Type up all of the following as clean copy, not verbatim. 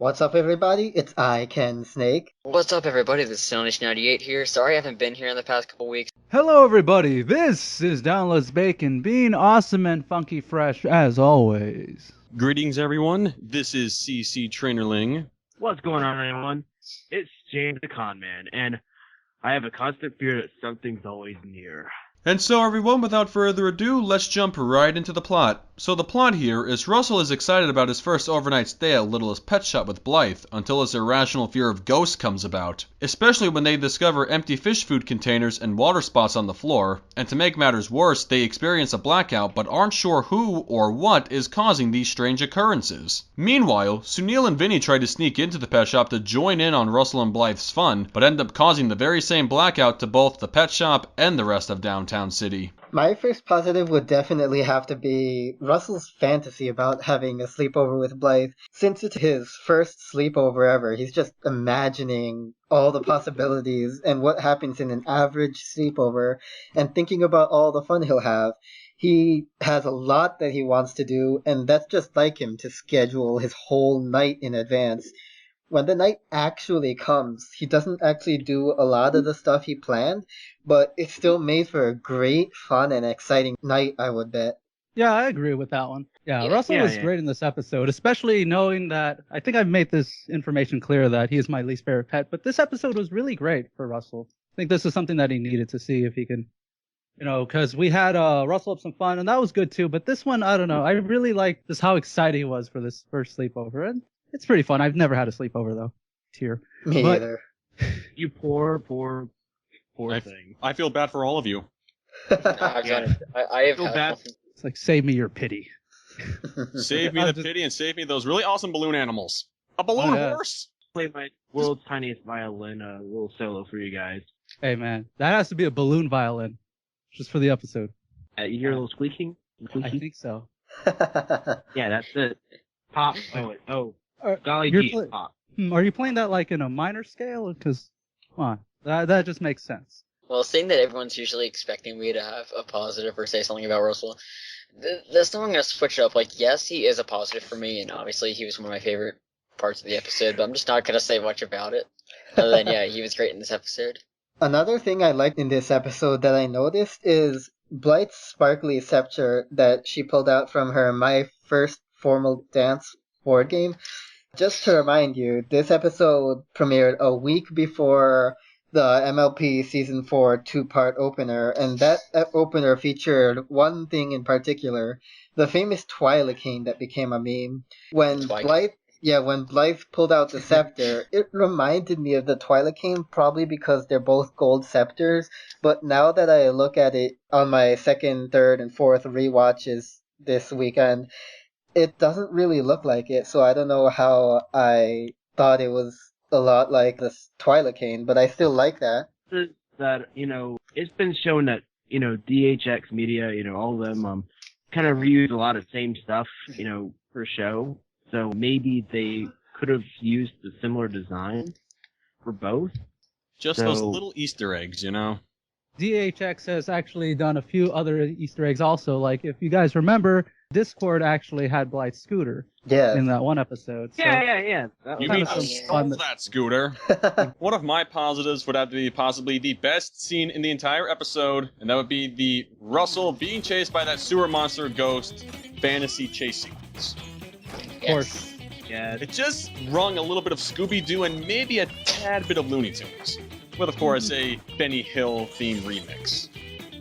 What's up, everybody? It's ICanSnake. What's up, everybody? This is Sonish98 here. Sorry I haven't been here in the past couple weeks. Hello, everybody. This is Downloads Bacon, being awesome and funky fresh as always. Greetings, everyone. This is CC Trainor-Ling. What's going on, everyone? It's James the Con Man, and I have a constant fear that something's always near. And so, everyone, without further ado, let's jump right into the plot. So the plot here is Russell is excited about his first overnight stay at Littlest pet shop with Blythe until his irrational fear of ghosts comes about, especially when they discover empty fish food containers and water spots on the floor, and to make matters worse, they experience a blackout but aren't sure who or what is causing these strange occurrences. Meanwhile, Sunil and Vinny try to sneak into the pet shop to join in on Russell and Blythe's fun, but end up causing the very same blackout to both the pet shop and the rest of downtown city. My first positive would definitely have to be Russell's fantasy about having a sleepover with Blythe. Since it's his first sleepover ever, he's just imagining all the possibilities and what happens in an average sleepover and thinking about all the fun he'll have. He has a lot that he wants to do, and that's just like him to schedule his whole night in advance. When the night actually comes, he doesn't actually do a lot of the stuff he planned, but it's still made for a great, fun, and exciting night, I would bet. Yeah, I agree with that one. Yeah, Yeah. Russell was Yeah. great in this episode, especially knowing that I think I've made this information clear that he is my least favorite pet, but this episode was really great for Russell. I think this is something that he needed to see if he can, because we had Russell up some fun, and that was good too, but this one, I don't know. I really like just how excited he was for this first sleepover, and it's pretty fun. I've never had a sleepover, though. Tear. Me But- neither. You poor thing. I feel bad for all of you. I've done it. I have Feel had bad. It's like, save me your pity. Save me I'll the just- pity and save me those really awesome balloon animals. A balloon Oh, yeah. horse? Play my world's tiniest violin, little solo for you guys. Hey, man, that has to be a balloon violin, just for the episode. You hear a little squeaking? I think so. Yeah, that's it. Pop. Golly You're gee, pla- pop. Are you playing that like in a minor scale? Because, come on, that just makes sense. Well, seeing that everyone's usually expecting me to have a positive or say something about Russell, this time I'm going to switch it up. Like, yes, he is a positive for me, and obviously he was one of my favorite parts of the episode, but I'm just not going to say much about it. Other than, yeah, he was great in this episode. Another thing I liked in this episode that I noticed is Blythe's sparkly scepter that she pulled out from her My First Formal Dance board game. Just to remind you, this episode premiered a week before the MLP Season 4 two-part opener, and that opener featured one thing in particular, the famous Twi'lek that became a meme. When Blythe pulled out the scepter, it reminded me of the Twi'lek, probably because they're both gold scepters, but now that I look at it on my second, third, and fourth rewatches this weekend, it doesn't really look like it, so I don't know how I thought it was a lot like this Twi'lek, but I still like that. That, it's been shown that, DHX Media, all of them, kind of reuse a lot of same stuff, per show. So maybe they could have used a similar design for both. Just those little Easter eggs, DHX has actually done a few other Easter eggs also. Like, if you guys remember, Discord actually had Blythe's scooter Yeah. in that one episode. So Yeah. That You was mean kind I of some stole fun- that scooter? One of my positives would have to be possibly the best scene in the entire episode, and that would be the Russell being chased by that sewer monster ghost fantasy chase sequence. of course. Yeah. It just rung a little bit of Scooby-Doo and maybe a tad bit of Looney Tunes, with, of course, a Benny Hill theme remix.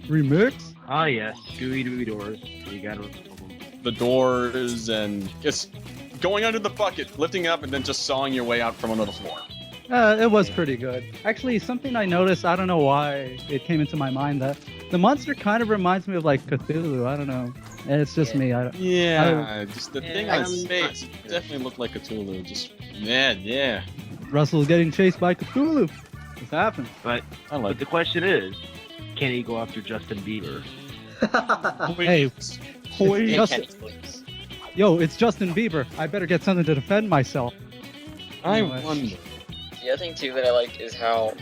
Remix? Ah, yes. Scooby-Doo doors. You gotta remember them. The doors and just going under the bucket, lifting up, and then just sawing your way out from under the floor. It was pretty good. Actually, something I noticed, I don't know why it came into my mind, that the monster kind of reminds me of like Cthulhu. I don't know. It's just me. I don't. Yeah, just the thing on Yeah, face, it definitely looked like Cthulhu. Just, yeah. Russell's getting chased by Cthulhu. What's happened? But I like the question is, can he go after Justin Bieber? Hey, Hey, Justin, Kenny, please. yo, it's Justin Bieber. I better get something to defend myself. I Anyway. wonder. The other thing, too, that I like is how,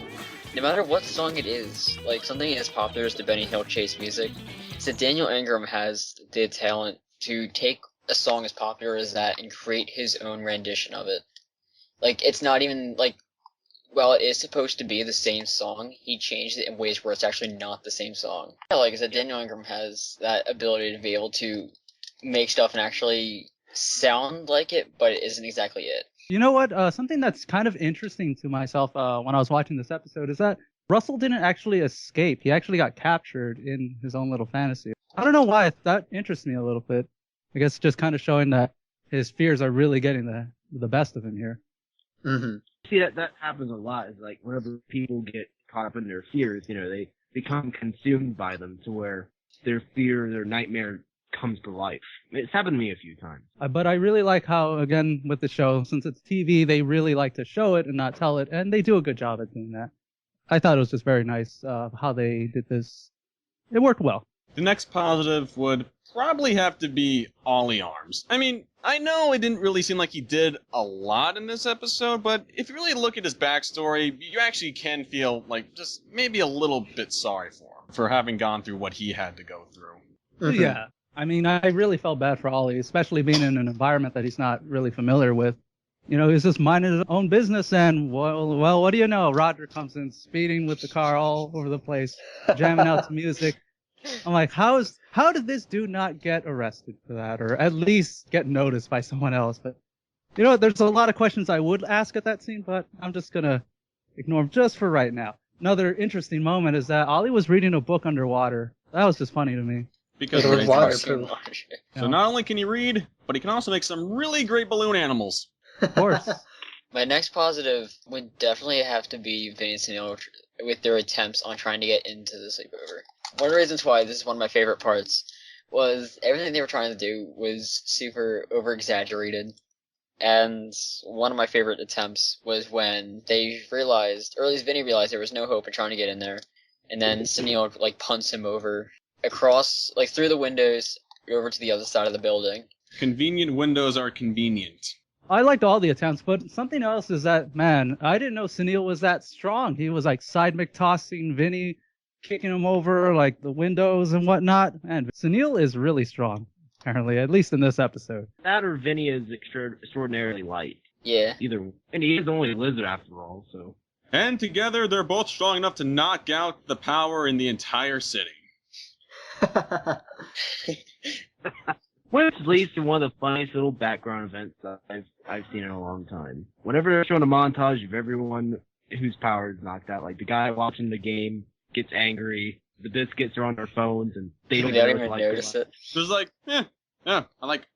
no matter what song it is, like something as popular as the Benny Hill Chase music, so Daniel Ingram has the talent to take a song as popular as that and create his own rendition of it. Like, it's not even, like, while it is supposed to be the same song, he changed it in ways where it's actually not the same song. I like is that Daniel Ingram has that ability to be able to make stuff and actually sound like it, but it isn't exactly it. You know what? Something that's kind of interesting to myself when I was watching this episode is that Russell didn't actually escape. He actually got captured in his own little fantasy. I don't know why. That interests me a little bit. I guess just kind of showing that his fears are really getting the best of him here. Mm-hmm. See, that happens a lot. Is like whenever people get caught up in their fears, they become consumed by them to where their fear, their nightmare comes to life. It's happened to me a few times. But I really like how, again, with the show, since it's TV, they really like to show it and not tell it, and they do a good job at doing that. I thought it was just very nice how they did this. It worked well. The next positive would probably have to be Ollie Arms. I mean, I know it didn't really seem like he did a lot in this episode, but if you really look at his backstory, you actually can feel like just maybe a little bit sorry for him for having gone through what he had to go through. Mm-hmm. Yeah. I mean, I really felt bad for Ollie, especially being in an environment that he's not really familiar with. He's just minding his own business, and well, what do you know? Roger comes in speeding with the car all over the place, jamming out to music. I'm like, how did this dude not get arrested for that, or at least get noticed by someone else? But there's a lot of questions I would ask at that scene, but I'm just gonna ignore them just for right now. Another interesting moment is that Ollie was reading a book underwater. That was just funny to me. Because It was Ray's waterproof. So not only can he read, but he can also make some really great balloon animals. Of course. My next positive would definitely have to be Vinny and Sunil with their attempts on trying to get into the sleepover. One of the reasons why this is one of my favorite parts was everything they were trying to do was super over-exaggerated. And one of my favorite attempts was when they realized, or at least Vinny realized there was no hope in trying to get in there. And then Sunil, punts him over across, through the windows over to the other side of the building. Convenient windows are convenient. I liked all the attempts, but something else is that, man, I didn't know Sunil was that strong. He was side tossing Vinny, kicking him over the windows and whatnot. Man, Sunil is really strong, apparently, at least in this episode. That or Vinny is extraordinarily light. Yeah. Either, and he is only a lizard after all, so. And together, they're both strong enough to knock out the power in the entire city. Which leads to one of the funniest little background events that I've seen in a long time. Whenever they're showing a montage of everyone whose power is knocked out, the guy watching the game gets angry, the biscuits are on their phones, and they don't even notice it. There's I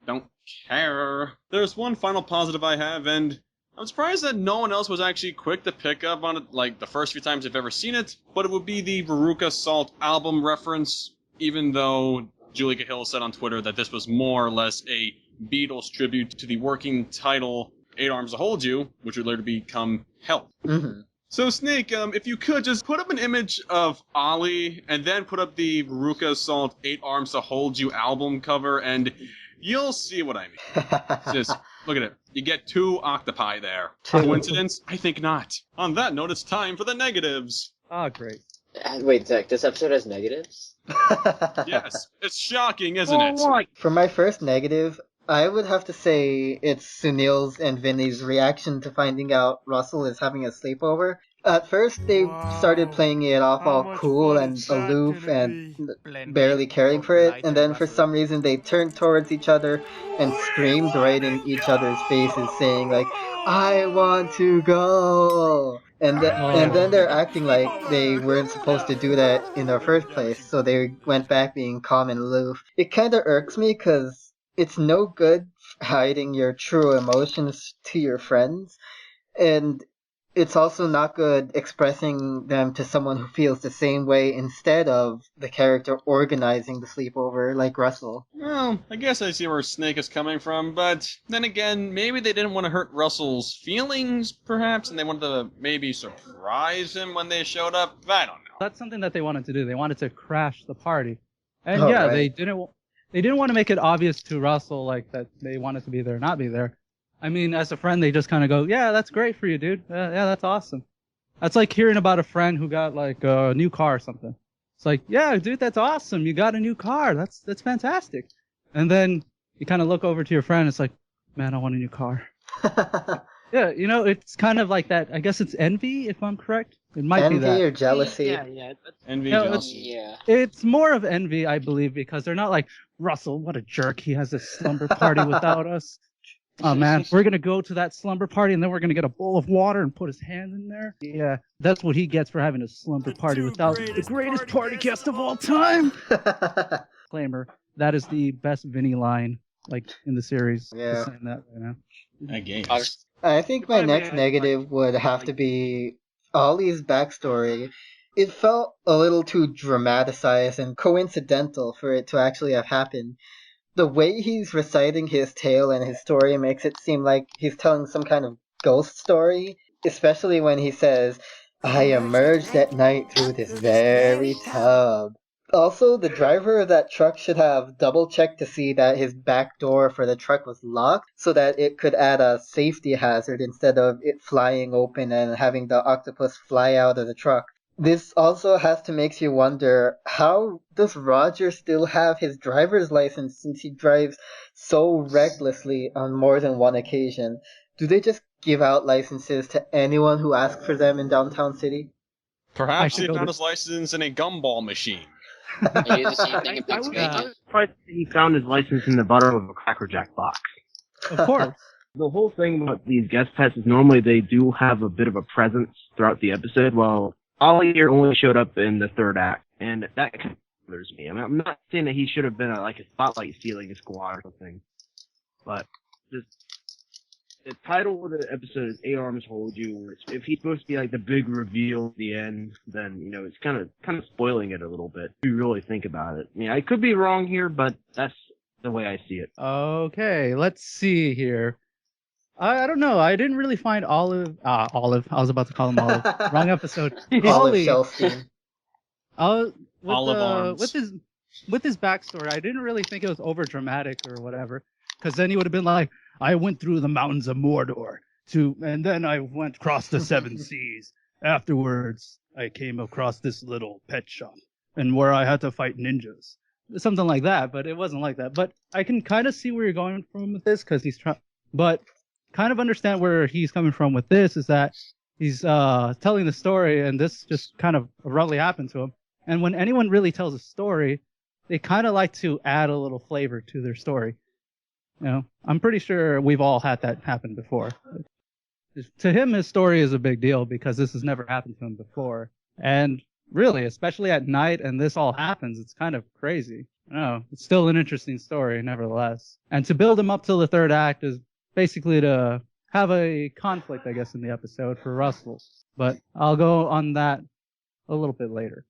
don't care. There's one final positive I have, and I'm surprised that no one else was actually quick to pick up on it, the first few times I've ever seen it, but it would be the Veruca Salt album reference, even though Julie Cahill said on Twitter that this was more or less a Beatles tribute to the working title 8 Arms to Hold You, which would later become Help. Mm-hmm. So, Snake, if you could just put up an image of Ollie and then put up the Veruca Salt 8 Arms to Hold You album cover, and you'll see what I mean. Just look at it. You get 2 octopi there. Coincidence? I think not. On that note, it's time for the negatives. Ah, great. Wait, Zach, this episode has negatives? Yes, it's shocking, isn't it? For my first negative, I would have to say it's Sunil's and Vinny's reaction to finding out Russell is having a sleepover. At first, they started playing it off all cool and aloof and barely caring for it, and then for some reason they turned towards each other and screamed right in each other's faces, saying I want to go! And then they're acting like they weren't supposed to do that in the first place, so they went back being calm and aloof. It kinda irks me because it's no good hiding your true emotions to your friends, and it's also not good expressing them to someone who feels the same way instead of the character organizing the sleepover like Russell. Well, I guess I see where Snake is coming from, but then again, maybe they didn't want to hurt Russell's feelings, perhaps, and they wanted to maybe surprise him when they showed up. I don't know. That's something that they wanted to do. They wanted to crash the party. And right. They didn't want to make it obvious to Russell that they wanted to be there or not be there. I mean, as a friend, they just kind of go, yeah, that's great for you, dude. Yeah, that's awesome. That's like hearing about a friend who got a new car or something. It's like, yeah, dude, that's awesome. You got a new car. That's fantastic. And then you kind of look over to your friend. It's like, man, I want a new car. Yeah, it's kind of like that. I guess it's envy, if I'm correct. It might be Envy that. or jealousy? Yeah. Envy, No, jealousy. Yeah. It's more of envy, I believe, because they're not like, Russell, what a jerk. He has a slumber party without us. Oh, man, we're going to go to that slumber party, and then we're going to get a bowl of water and put his hand in there. Yeah, that's what he gets for having a slumber party without the greatest party guest of all time. Disclaimer, that is the best Vinny line, in the series. Yeah. Just saying that right now. I guess. I was, I think my next negative would have to be Ollie's backstory. It felt a little too dramatized and coincidental for it to actually have happened. The way he's reciting his tale and his story makes it seem like he's telling some kind of ghost story, especially when he says, I emerged at night through this very tub. Also, the driver of that truck should have double checked to see that his back door for the truck was locked so that it could add a safety hazard instead of it flying open and having the octopus fly out of the truck. This also has to make you wonder, how does Roger still have his driver's license since he drives so recklessly on more than one occasion? Do they just give out licenses to anyone who asks for them in downtown city? Perhaps should he go found to- his license in a gumball machine. I do the same thing in I was Pennsylvania. surprised that he found his license in the bottom of a Cracker Jack box. Of course. The whole thing about these guest pets is normally they do have a bit of a presence throughout the episode, while Ollie here only showed up in the third act, and that kind of bothers me. I mean, I'm not saying that he should have been a spotlight stealing a squad or something, but just the title of the episode is Eight Arms Hold You. Which if he's supposed to be like the big reveal at the end, then it's kind of spoiling it a little bit. If you really think about it, I mean, I could be wrong here, but that's the way I see it. Okay, let's see here. I don't know. I didn't really find Olive. Olive. I was about to call him Olive. Wrong episode. Olive Ollie. Shellstein. With his backstory, I didn't really think it was over dramatic or whatever. Because then he would have been like, I went through the mountains of Mordor and then I went across the seven seas. Afterwards, I came across this little pet shop and where I had to fight ninjas. Something like that, but it wasn't like that. But I can kind of see where you're going from with this because he's trying, but kind of understand where he's coming from with this is that he's telling the story and this just kind of abruptly happened to him. And when anyone really tells a story, they kind of like to add a little flavor to their story. I'm pretty sure we've all had that happen before. To him, his story is a big deal because this has never happened to him before. And really, especially at night and this all happens, it's kind of crazy. It's still an interesting story, nevertheless. And to build him up till the third act is basically to have a conflict, I guess, in the episode for Russell. But I'll go on that a little bit later.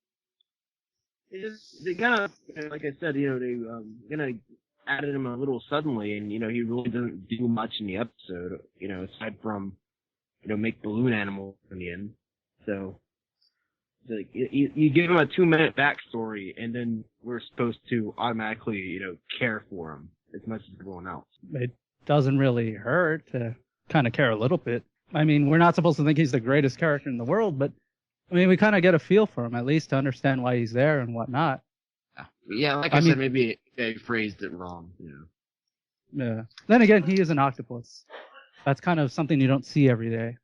They kind of, like I said, they kind of added him a little suddenly, and he really doesn't do much in the episode, aside from make balloon animals in the end. So you give him a 2-minute backstory, and then we're supposed to automatically care for him as much as everyone else. It doesn't really hurt to kind of care a little bit. I mean, we're not supposed to think he's the greatest character in the world, but I mean, we kind of get a feel for him at least to understand why he's there and whatnot. Yeah, I said, maybe I phrased it wrong. Yeah. Then again, he is an octopus. That's kind of something you don't see every day.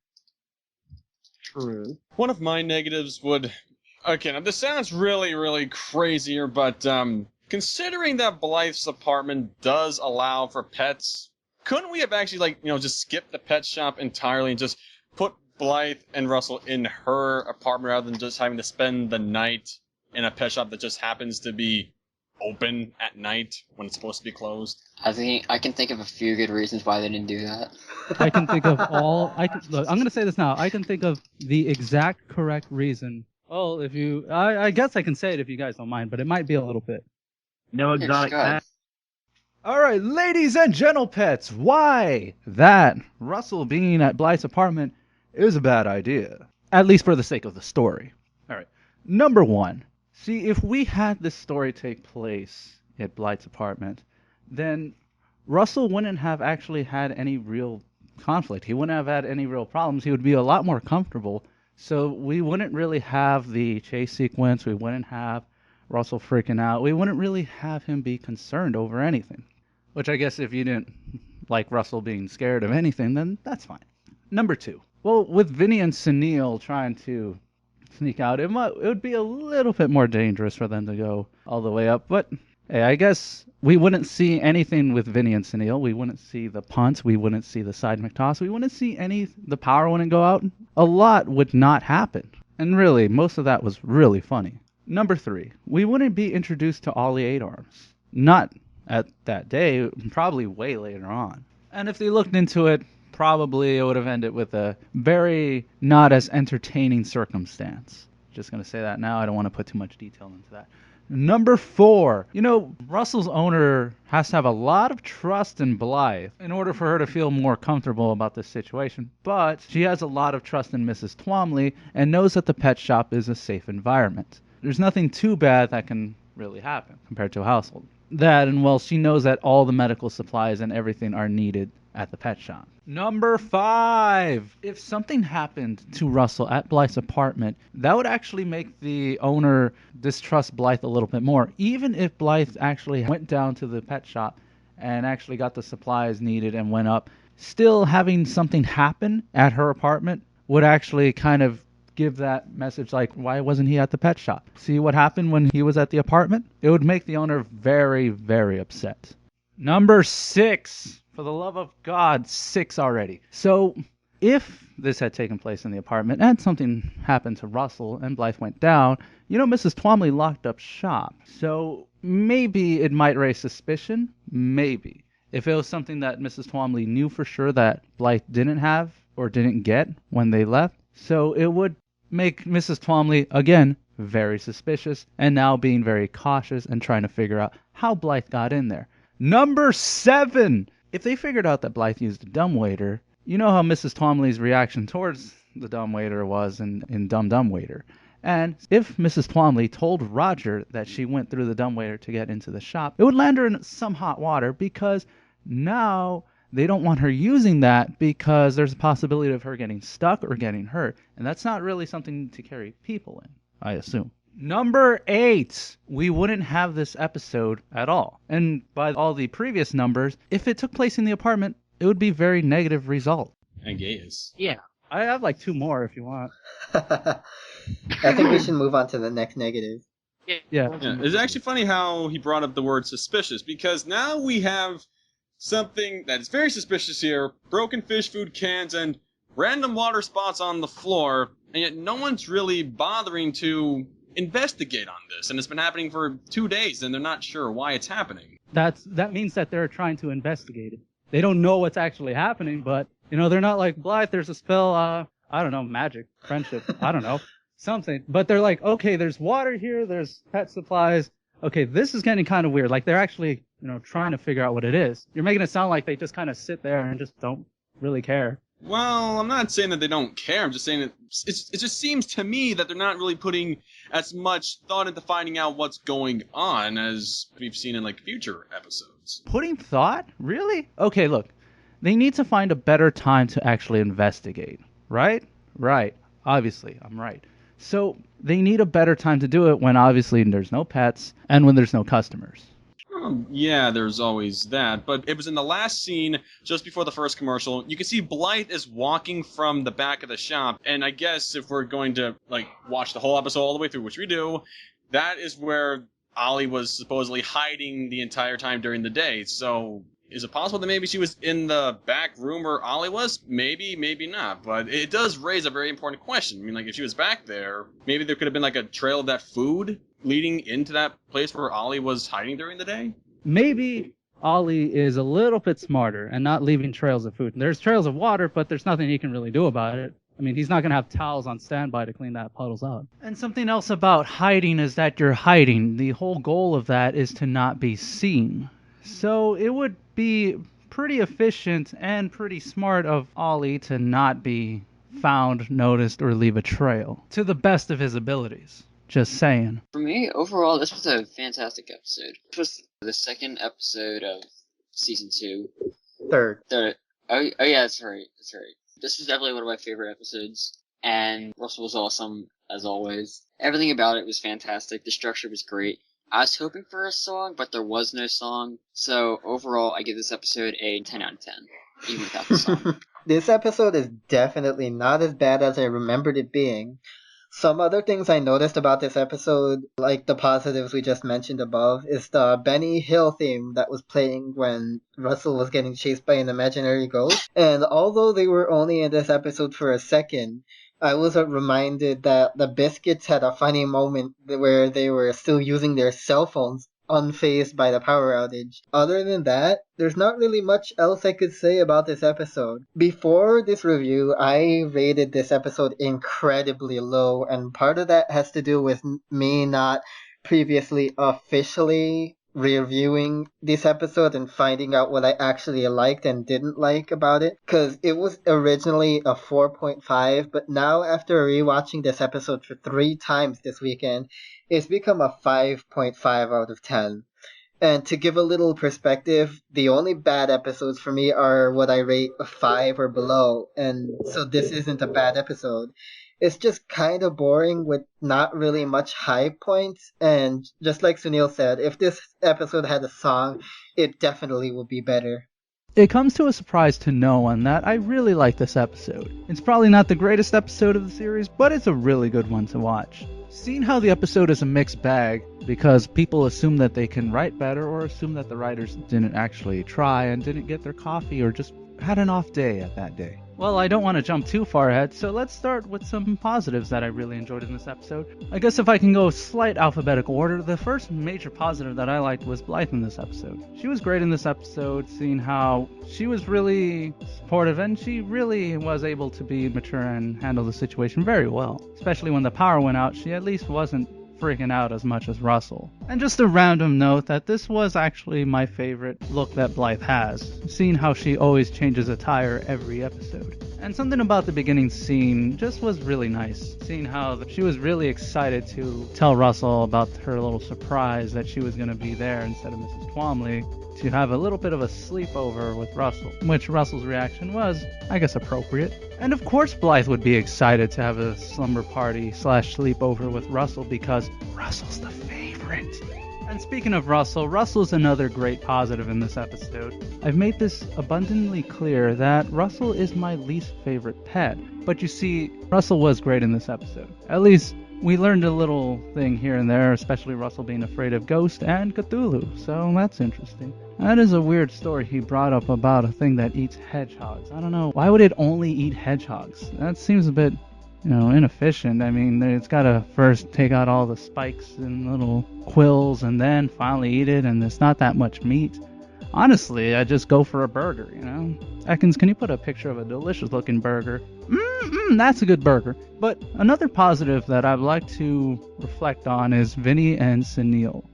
True. One of my negatives would... Okay, now this sounds really, really crazier, but considering that Blythe's apartment does allow for pets, couldn't we have actually, just skipped the pet shop entirely and just put Blythe and Russell in her apartment rather than just having to spend the night in a pet shop that just happens to be open at night when it's supposed to be closed? I can think of a few good reasons why they didn't do that. I can think of look, I'm going to say this now. I can think of the exact correct reason. Well, I guess I can say it if you guys don't mind, but it might be a little bit. No exotic Scott. pet. All right, ladies and gentle pets, why that Russell being at Blythe's apartment is a bad idea. At least for the sake of the story. All right, number one. See, if we had this story take place at Blythe's apartment, then Russell wouldn't have actually had any real conflict. He wouldn't have had any real problems. He would be a lot more comfortable. So we wouldn't really have the chase sequence. We wouldn't have Russell freaking out. We wouldn't really have him be concerned over anything. Which I guess if you didn't like Russell being scared of anything, then that's fine. Number 2. Well, with Vinny and Sunil trying to sneak out, it would be a little bit more dangerous for them to go all the way up. But hey, I guess we wouldn't see anything with Vinny and Sunil. We wouldn't see the punt. We wouldn't see the side McToss. We wouldn't see the power wouldn't go out. A lot would not happen. And really, most of that was really funny. Number 3, we wouldn't be introduced to Ollie 8 Arms. Not at that day, probably way later on. And if they looked into it, probably it would have ended with a very not as entertaining circumstance. Just going to say that now. I don't want to put too much detail into that. Number 4, Russell's owner has to have a lot of trust in Blythe in order for her to feel more comfortable about this situation. But she has a lot of trust in Mrs. Twomley and knows that the pet shop is a safe environment. There's nothing too bad that can really happen compared to a household. That, and well, she knows that all the medical supplies and everything are needed at the pet shop. Number 5. If something happened to Russell at Blythe's apartment, that would actually make the owner distrust Blythe a little bit more. Even if Blythe actually went down to the pet shop and actually got the supplies needed and went up, still having something happen at her apartment would actually kind of give that message like, why wasn't he at the pet shop? See what happened when he was at the apartment? It would make the owner very, very upset. Number 6. For the love of God, 6 already. So, if this had taken place in the apartment and something happened to Russell and Blythe went down, Mrs. Twomley locked up shop. So, maybe it might raise suspicion. Maybe. If it was something that Mrs. Twomley knew for sure that Blythe didn't have or didn't get when they left. So, it would make Mrs. Twomley, again, very suspicious and now being very cautious and trying to figure out how Blythe got in there. Number 7. If they figured out that Blythe used a dumbwaiter, you know how Mrs. Twomley's reaction towards the dumbwaiter was in Dumb Waiter. And if Mrs. Twomley told Roger that she went through the dumbwaiter to get into the shop, it would land her in some hot water because now they don't want her using that because there's a possibility of her getting stuck or getting hurt. And that's not really something to carry people in, I assume. Number 8, we wouldn't have this episode at all. And by all the previous numbers, if it took place in the apartment, it would be very negative result. I guess. Yeah. I have like 2 more if you want. I think we should move on to the next negative. Yeah. Yeah, it's actually funny how he brought up the word suspicious, because now we have something that's very suspicious here. Broken fish food cans and random water spots on the floor, and yet no one's really bothering to investigate on this, and it's been happening for 2 days, and they're not sure why it's happening. That means that they're trying to investigate it. They don't know what's actually happening, but they're not like, Blythe, there's a spell, I don't know, magic, friendship, I don't know, something. But they're like, okay, there's water here, there's pet supplies. Okay, this is getting kind of weird. Like they're actually, trying to figure out what it is. You're making it sound like they just kind of sit there and just don't really care. Well, I'm not saying that they don't care. I'm just saying that it just seems to me that they're not really putting as much thought into finding out what's going on as we've seen in future episodes. Putting thought? Really? Okay, look. They need to find a better time to actually investigate, right? Right. Obviously, I'm right. So they need a better time to do it when obviously there's no pets and when there's no customers. Yeah, there's always that, but it was in the last scene, just before the first commercial. You can see Blythe is walking from the back of the shop, and I guess if we're going to, watch the whole episode all the way through, which we do, that is where Ollie was supposedly hiding the entire time during the day. So, is it possible that maybe she was in the back room where Ollie was? Maybe, maybe not, but it does raise a very important question. I mean, if she was back there, maybe there could have been, a trail of that food leading into that place where Ollie was hiding during the day? Maybe Ollie is a little bit smarter and not leaving trails of food. There's trails of water, but there's nothing he can really do about it. I mean, he's not going to have towels on standby to clean that puddles out. And something else about hiding is that you're hiding. The whole goal of that is to not be seen. So it would be pretty efficient and pretty smart of Ollie to not be found, noticed, or leave a trail to the best of his abilities. Just saying. For me, overall, this was a fantastic episode. This was the second episode of season 2. Third. Oh yeah, that's right. This was definitely one of my favorite episodes, and Russell was awesome, as always. Everything about it was fantastic. The structure was great. I was hoping for a song, but there was no song. So overall, I give this episode a 10 out of 10, even without the song. This episode is definitely not as bad as I remembered it being. Some other things I noticed about this episode, like the positives we just mentioned above, is the Benny Hill theme that was playing when Russell was getting chased by an imaginary ghost. And although they were only in this episode for a second, I was reminded that the Biscuits had a funny moment where they were still using their cell phones unfazed by the power outage. Other than that, there's not really much else I could say about this episode. Before this review, I rated this episode incredibly low, and part of that has to do with me not previously officially reviewing this episode and finding out what I actually liked and didn't like about it. Because it was originally a 4.5, but now after rewatching this episode for 3 times this weekend, it's become a 5.5 out of 10. And to give a little perspective, the only bad episodes for me are what I rate a 5 or below, and so this isn't a bad episode. It's just kind of boring with not really much high points, and just like Sunil said, if this episode had a song, it definitely would be better. It comes to a surprise to no one that I really like this episode. It's probably not the greatest episode of the series, but it's a really good one to watch. Seeing how the episode is a mixed bag, because people assume that they can write better or assume that the writers didn't actually try and didn't get their coffee or just had an off day at that day. Well, I don't want to jump too far ahead, so let's start with some positives that I really enjoyed in this episode. I guess if I can go slight alphabetical order, the first major positive that I liked was Blythe in this episode. She was great in this episode, seeing how she was really supportive and she really was able to be mature and handle the situation very well. Especially when the power went out, she at least wasn't freaking out as much as Russell. And just a random note that this was actually my favorite look that Blythe has, seeing how she always changes attire every episode. And something about the beginning scene just was really nice, seeing how she was really excited to tell Russell about her little surprise that she was going to be there instead of Mrs. Twomley, to have a little bit of a sleepover with Russell, which Russell's reaction was, I guess, appropriate. And of course Blythe would be excited to have a slumber party / sleepover with Russell because Russell's the favorite. And speaking of Russell, Russell's another great positive in this episode. I've made this abundantly clear that Russell is my least favorite pet, but you see, Russell was great in this episode. At least we learned a little thing here and there, especially Russell being afraid of Ghost and Cthulhu, so that's interesting. That is a weird story he brought up about a thing that eats hedgehogs. I don't know, why would it only eat hedgehogs? That seems a bit, inefficient. I mean, it's gotta first take out all the spikes and little quills and then finally eat it, and there's not that much meat. Honestly, I just go for a burger, Ekans, can you put a picture of a delicious looking burger? That's a good burger. But another positive that I'd like to reflect on is Vinny and Sunil.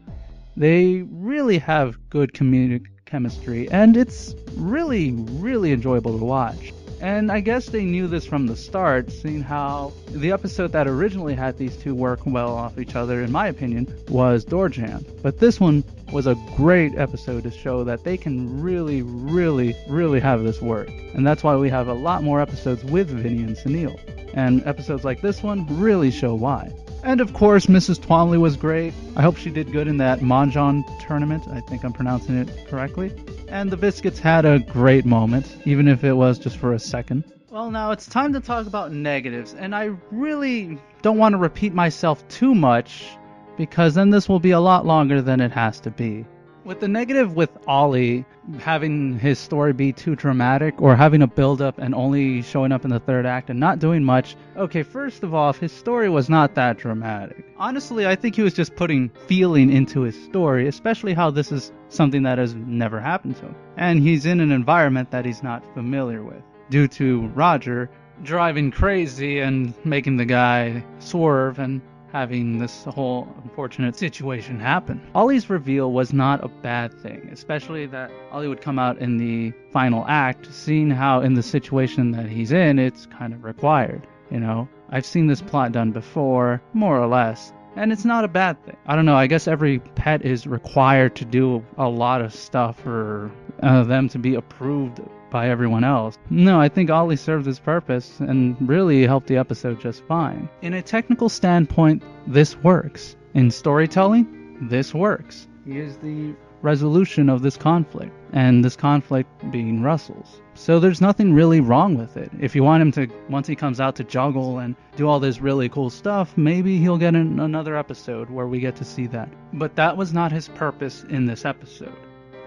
They really have good comedic chemistry, and it's really, really enjoyable to watch. And I guess they knew this from the start, seeing how the episode that originally had these two work well off each other, in my opinion, was Door Jam. But this one was a great episode to show that they can really, really, really have this work. And that's why we have a lot more episodes with Vinny and Sunil. And episodes like this one really show why. And of course, Mrs. Twomley was great. I hope she did good in that Mahjong tournament. I think I'm pronouncing it correctly. And the Biscuits had a great moment, even if it was just for a second. Well, now it's time to talk about negatives, and I really don't want to repeat myself too much, because then this will be a lot longer than it has to be. With the negative with Ollie having his story be too dramatic, or having a build-up and only showing up in the third act and not doing much, okay, first of all, his story was not that dramatic. Honestly, I think he was just putting feeling into his story, especially how this is something that has never happened to him. And he's in an environment that he's not familiar with, due to Roger driving crazy and making the guy swerve and having this whole unfortunate situation happen. Ollie's reveal was not a bad thing, especially that Ollie would come out in the final act, seeing how in the situation that he's in, it's kind of required. I've seen this plot done before, more or less, and it's not a bad thing. I don't know, I guess every pet is required to do a lot of stuff for them to be approved by everyone else. No, I think Ollie served his purpose and really helped the episode just fine. In a technical standpoint, this works. In storytelling, this works. He is the resolution of this conflict, and this conflict being Russell's. So there's nothing really wrong with it. If you want him to, once he comes out, to juggle and do all this really cool stuff, maybe he'll get in another episode where we get to see that. But that was not his purpose in this episode.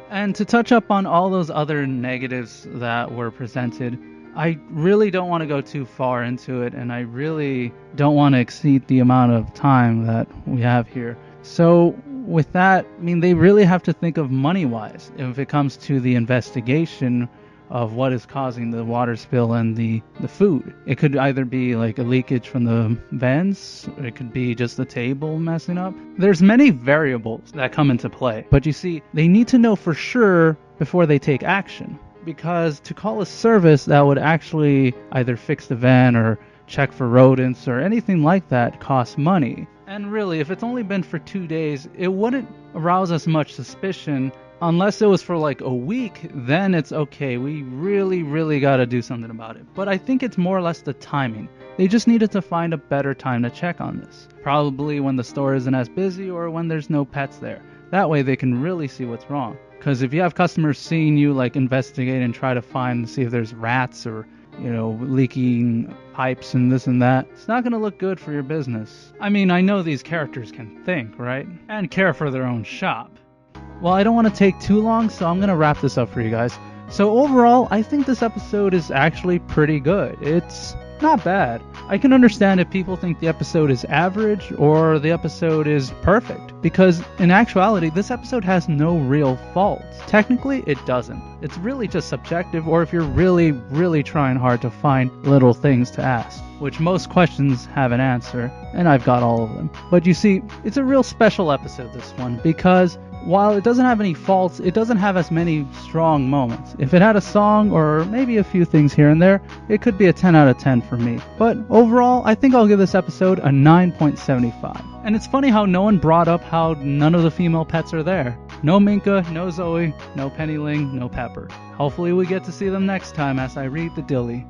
And to touch up on all those other negatives that were presented, I really don't want to go too far into it, and I really don't want to exceed the amount of time that we have here. So with that, I mean, they really have to think of money-wise if it comes to the investigation of what is causing the water spill and the food. It could either be like a leakage from the vents, or it could be just the table messing up. There's many variables that come into play, but you see, they need to know for sure before they take action, because to call a service that would actually either fix the vent or check for rodents or anything like that costs money. And really, if it's only been for 2 days, it wouldn't arouse us much suspicion. Unless it was for like a week, then it's okay. We really got to do something about it. But I think it's more or less the timing. They just needed to find a better time to check on this. Probably when the store isn't as busy or when there's no pets there. That way they can really see what's wrong. Because if you have customers seeing you like investigate and try to see if there's rats or, leaking pipes and this and that, it's not going to look good for your business. I mean, I know these characters can think, right? And care for their own shop. Well, I don't want to take too long, so I'm going to wrap this up for you guys. So overall, I think this episode is actually pretty good. It's not bad. I can understand if people think the episode is average or the episode is perfect, because in actuality, this episode has no real faults. Technically, it doesn't. It's really just subjective, or if you're really trying hard to find little things to ask, which most questions have an answer, and I've got all of them. But you see, it's a real special episode, this one, because while it doesn't have any faults, it doesn't have as many strong moments. If it had a song or maybe a few things here and there, it could be a 10 out of 10 for me. But overall, I think I'll give this episode a 9.75. And it's funny how no one brought up how none of the female pets are there. No Minka, no Zoe, no Penny-Ling, no Pepper. Hopefully we get to see them next time as I read the dilly.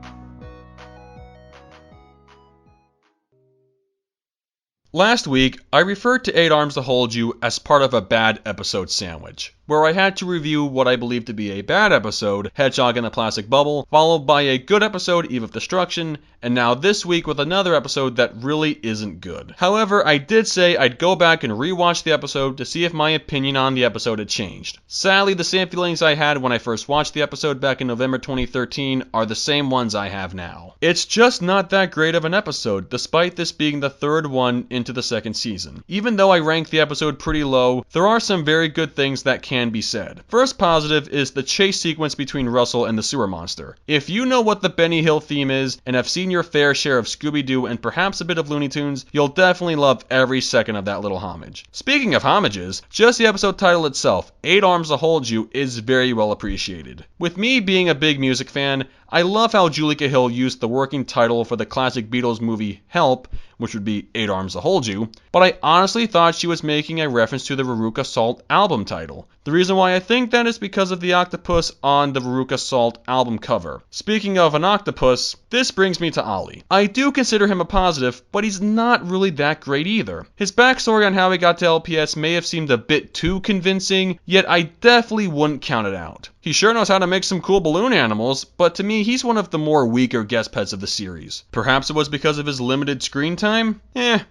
Last week, I referred to 8 Arms to Hold You as part of a bad episode sandwich, where I had to review what I believe to be a bad episode, Hedgehog in the Plastic Bubble, followed by a good episode, Eve of Destruction, and now this week with another episode that really isn't good. However, I did say I'd go back and rewatch the episode to see if my opinion on the episode had changed. Sadly, the same feelings I had when I first watched the episode back in November 2013 are the same ones I have now. It's just not that great of an episode, despite this being the third one into the second season. Even though I rank the episode pretty low, there are some very good things that can be said. First positive is the chase sequence between Russell and the sewer monster. If you know what the Benny Hill theme is and have seen your fair share of Scooby-Doo and perhaps a bit of Looney Tunes, you'll definitely love every second of that little homage. Speaking of homages, just the episode title itself, 8 Arms to Hold You, is very well appreciated. With me being a big music fan, I love how Julie Cahill used the working title for the classic Beatles movie Help, which would be 8 Arms to Hold You, but I honestly thought she was making a reference to the Veruca Salt album title. The reason why I think that is because of the octopus on the Veruca Salt album cover. Speaking of an octopus, this brings me to Ollie. I do consider him a positive, but he's not really that great either. His backstory on how he got to LPS may have seemed a bit too convincing, yet I definitely wouldn't count it out. He sure knows how to make some cool balloon animals, but to me he's one of the more weaker guest pets of the series. Perhaps it was because of his limited screen time?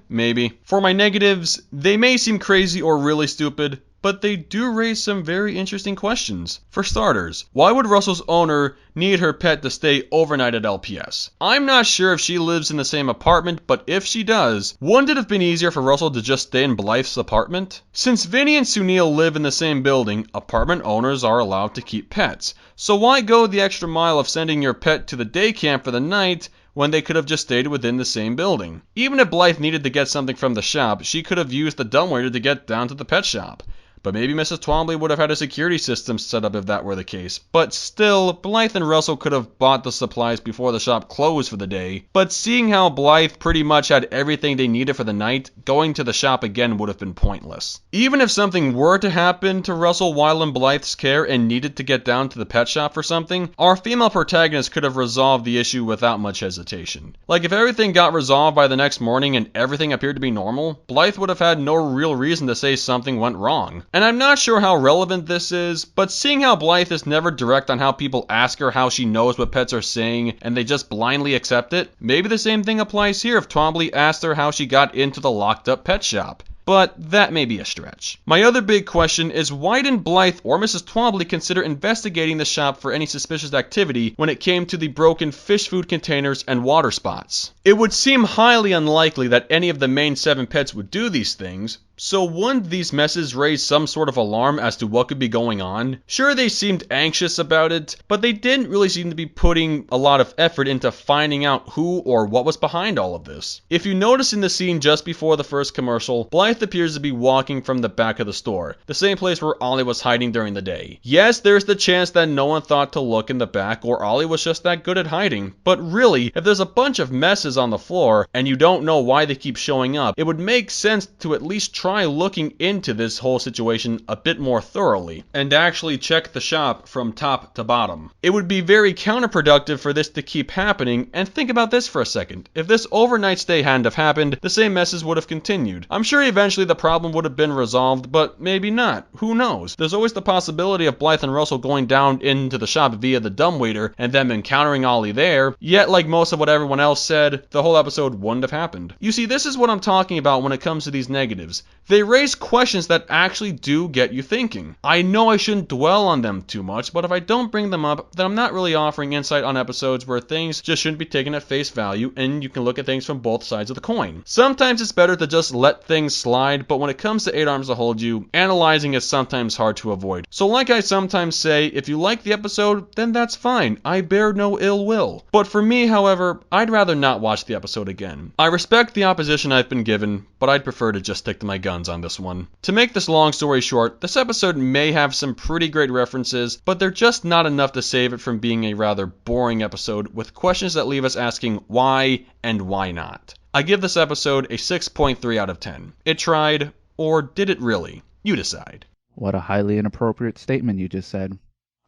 Maybe. For my negatives, they may seem crazy or really stupid, but they do raise some very interesting questions. For starters, why would Russell's owner need her pet to stay overnight at LPS? I'm not sure if she lives in the same apartment, but if she does, wouldn't it have been easier for Russell to just stay in Blythe's apartment? Since Vinny and Sunil live in the same building, apartment owners are allowed to keep pets. So why go the extra mile of sending your pet to the day camp for the night when they could have just stayed within the same building? Even if Blythe needed to get something from the shop, she could have used the dumbwaiter to get down to the pet shop. But maybe Mrs. Twombly would have had a security system set up if that were the case. But still, Blythe and Russell could have bought the supplies before the shop closed for the day. But seeing how Blythe pretty much had everything they needed for the night, going to the shop again would have been pointless. Even if something were to happen to Russell while in Blythe's care and needed to get down to the pet shop for something, our female protagonist could have resolved the issue without much hesitation. Like if everything got resolved by the next morning and everything appeared to be normal, Blythe would have had no real reason to say something went wrong. And I'm not sure how relevant this is, but seeing how Blythe is never direct on how people ask her how she knows what pets are saying and they just blindly accept it, maybe the same thing applies here if Twombly asked her how she got into the locked up pet shop. But that may be a stretch. My other big question is, why didn't Blythe or Mrs. Twombly consider investigating the shop for any suspicious activity when it came to the broken fish food containers and water spots? It would seem highly unlikely that any of the main 7 pets would do these things, so wouldn't these messes raise some sort of alarm as to what could be going on? Sure, they seemed anxious about it, but they didn't really seem to be putting a lot of effort into finding out who or what was behind all of this. If you notice in the scene just before the first commercial, Blythe appears to be walking from the back of the store, the same place where Ollie was hiding during the day. Yes, there's the chance that no one thought to look in the back or Ollie was just that good at hiding, but really, if there's a bunch of messes on the floor and you don't know why they keep showing up, it would make sense to at least try looking into this whole situation a bit more thoroughly and actually check the shop from top to bottom. It would be very counterproductive for this to keep happening, and think about this for a second. If this overnight stay hadn't have happened, the same messes would have continued. I'm sure eventually the problem would have been resolved, but maybe not. Who knows? There's always the possibility of Blythe and Russell going down into the shop via the dumbwaiter and them encountering Ollie there, yet like most of what everyone else said, the whole episode wouldn't have happened. You see, this is what I'm talking about when it comes to these negatives. They raise questions that actually do get you thinking. I know I shouldn't dwell on them too much, but if I don't bring them up, then I'm not really offering insight on episodes where things just shouldn't be taken at face value and you can look at things from both sides of the coin. Sometimes it's better to just let things slide, but when it comes to 8 Arms to Hold You, analyzing is sometimes hard to avoid. So like I sometimes say, if you like the episode, then that's fine. I bear no ill will. But for me, however, I'd rather not watch the episode again. I respect the opposition I've been given, but I'd prefer to just stick to my guns on this one. To make this long story short, this episode may have some pretty great references, but they're just not enough to save it from being a rather boring episode with questions that leave us asking why and why not. I give this episode a 6.3 out of 10. It tried, or did it really? You decide. What a highly inappropriate statement you just said.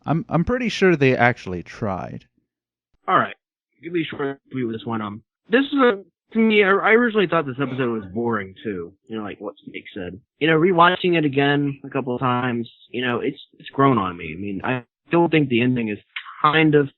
I'm pretty sure they actually tried. All right, give me a short tweet with this one. This is to me, I originally thought this episode was boring too. You know, like what Snake said. You know, rewatching it again a couple of times, you know, it's grown on me. I mean, I still think the ending is kind of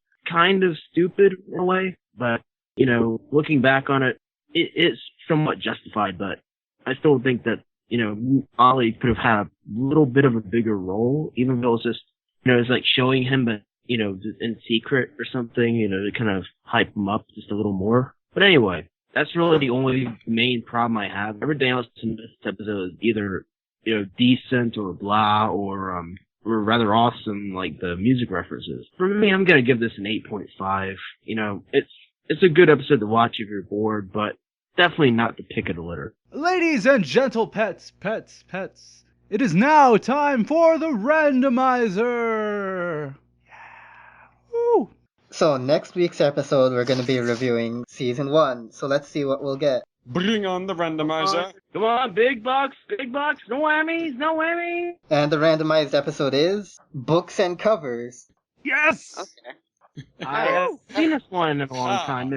stupid in a way, but you know, looking back on it, it's somewhat justified. But I still think that, you know, Ollie could have had a little bit of a bigger role, even though it's just, you know, it's like showing him, but, you know, in secret or something, you know, to kind of hype him up just a little more. But anyway, that's really the only main problem I have. Everything else in this episode is either, you know, decent or blah or rather awesome, like the music references. For me, I'm gonna give this an 8.5. You know, it's a good episode to watch if you're bored, but definitely not the pick of the litter. Ladies and gentle pets, it is now time for the randomizer. Yeah. Woo. So next week's episode, we're going to be reviewing Season 1. So let's see what we'll get. Bring on the randomizer. Come on, big bucks, no whammies. And the randomized episode is Books and Covers. Yes. Okay. I haven't seen this one in a long time.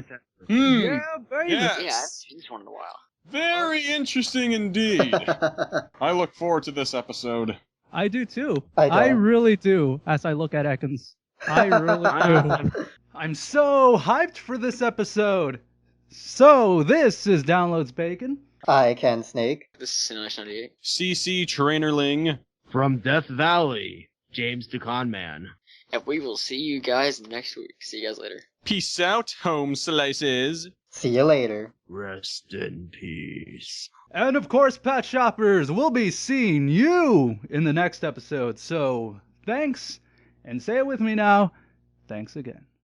Yeah, baby. Yes. Yeah, I haven't seen this one in a while. Very interesting indeed. I look forward to this episode. I do too. I don't. I really do. As I look at Ekans, I really do. I'm so hyped for this episode. So this is Downloads Bacon. ICanSnake. This is Sinnoh 98. CC Trainor-Ling. From Death Valley, James the Con Man. And we will see you guys next week. See you guys later. Peace out, home slices. See you later. Rest in peace. And of course, Petshoppers, we'll be seeing you in the next episode. So thanks, and say it with me now, thanks again.